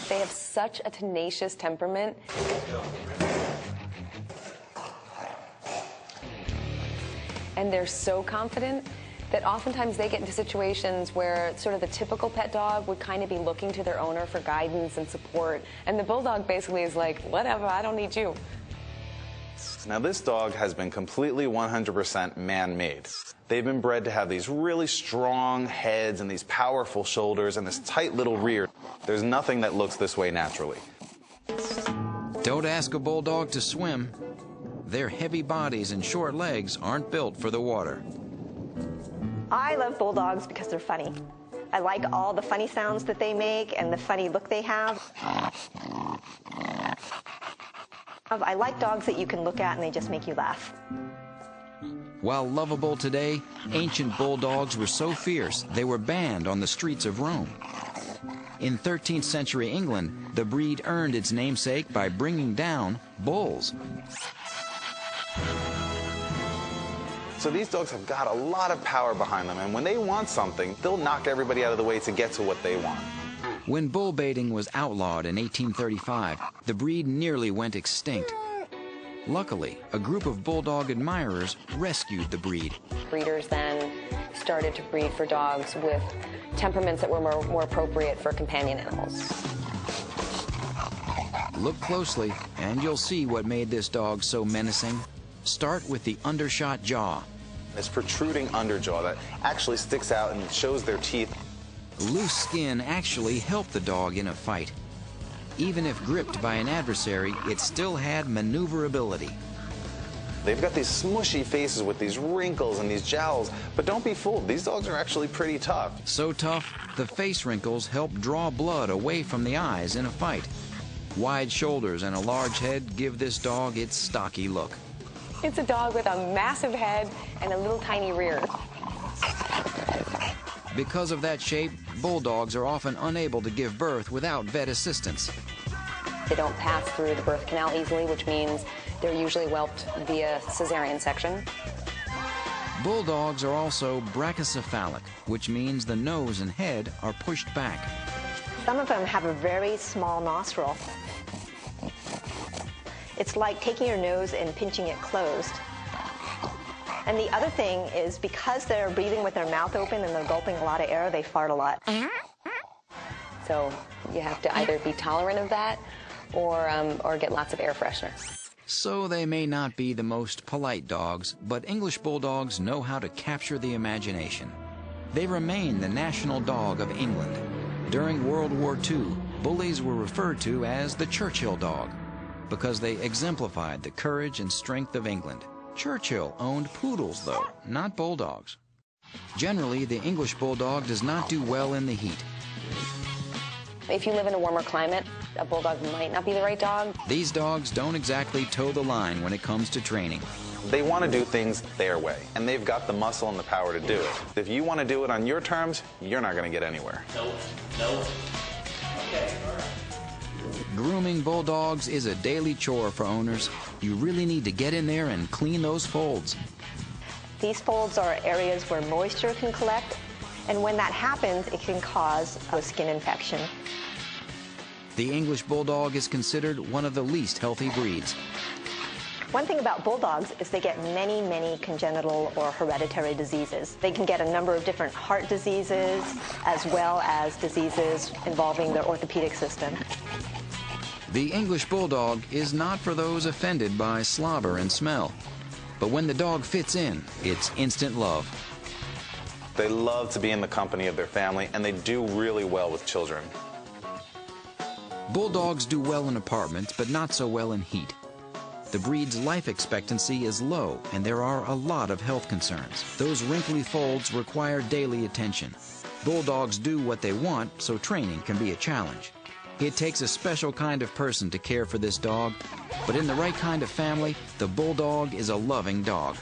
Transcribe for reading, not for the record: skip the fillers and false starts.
They have such a tenacious temperament. And they're so confident that oftentimes they get into situations where sort of the typical pet dog would kind of be looking to their owner for guidance and support. And the bulldog basically is like, whatever, I don't need you. Now, this dog has been completely 100% man-made. They've been bred to have these really strong heads and these powerful shoulders and this tight little rear. There's nothing that looks this way naturally. Don't ask a bulldog to swim. Their heavy bodies and short legs aren't built for the water. I love bulldogs because they're funny. I like all the funny sounds that they make and the funny look they have. I like dogs that you can look at and they just make you laugh. While lovable today, ancient bulldogs were so fierce they were banned on the streets of Rome. In 13th century England, the breed earned its namesake by bringing down bulls. So these dogs have got a lot of power behind them, and when they want something, they'll knock everybody out of the way to get to what they want. When bull baiting was outlawed in 1835, the breed nearly went extinct. Luckily, a group of bulldog admirers rescued the breed. Breeders then started to breed for dogs with temperaments that were more appropriate for companion animals. Look closely, and you'll see what made this dog so menacing. Start with the undershot jaw. This protruding underjaw that actually sticks out and shows their teeth. Loose skin actually helped the dog in a fight. Even if gripped by an adversary, it still had maneuverability. They've got these smushy faces with these wrinkles and these jowls, but don't be fooled, these dogs are actually pretty tough. So tough, the face wrinkles help draw blood away from the eyes in a fight. Wide shoulders and a large head give this dog its stocky look. It's a dog with a massive head and a little tiny rear. Because of that shape, bulldogs are often unable to give birth without vet assistance. They don't pass through the birth canal easily, which means they're usually whelped via cesarean section. Bulldogs are also brachycephalic, which means the nose and head are pushed back. Some of them have a very small nostril. It's like taking your nose and pinching it closed. And the other thing is, because they're breathing with their mouth open and they're gulping a lot of air, they fart a lot. So you have to either be tolerant of that or get lots of air freshener. So they may not be the most polite dogs, but English bulldogs know how to capture the imagination. They remain the national dog of England. During World War II, bullies were referred to as the Churchill dog because they exemplified the courage and strength of England. Churchill owned poodles, though, not bulldogs. Generally, the English bulldog does not do well in the heat. If you live in a warmer climate, a bulldog might not be the right dog. These dogs don't exactly toe the line when it comes to training. They want to do things their way, and they've got the muscle and the power to do it. If you want to do it on your terms, you're not going to get anywhere. No. Okay, all right. Grooming bulldogs is a daily chore for owners. You really need to get in there and clean those folds. These folds are areas where moisture can collect, and when that happens, it can cause a skin infection. The English bulldog is considered one of the least healthy breeds. One thing about bulldogs is they get many, many congenital or hereditary diseases. They can get a number of different heart diseases, as well as diseases involving their orthopedic system. The English bulldog is not for those offended by slobber and smell. But when the dog fits in, it's instant love. They love to be in the company of their family, and they do really well with children. Bulldogs do well in apartments, but not so well in heat. The breed's life expectancy is low, and there are a lot of health concerns. Those wrinkly folds require daily attention. Bulldogs do what they want, so training can be a challenge. It takes a special kind of person to care for this dog, but in the right kind of family, the bulldog is a loving dog.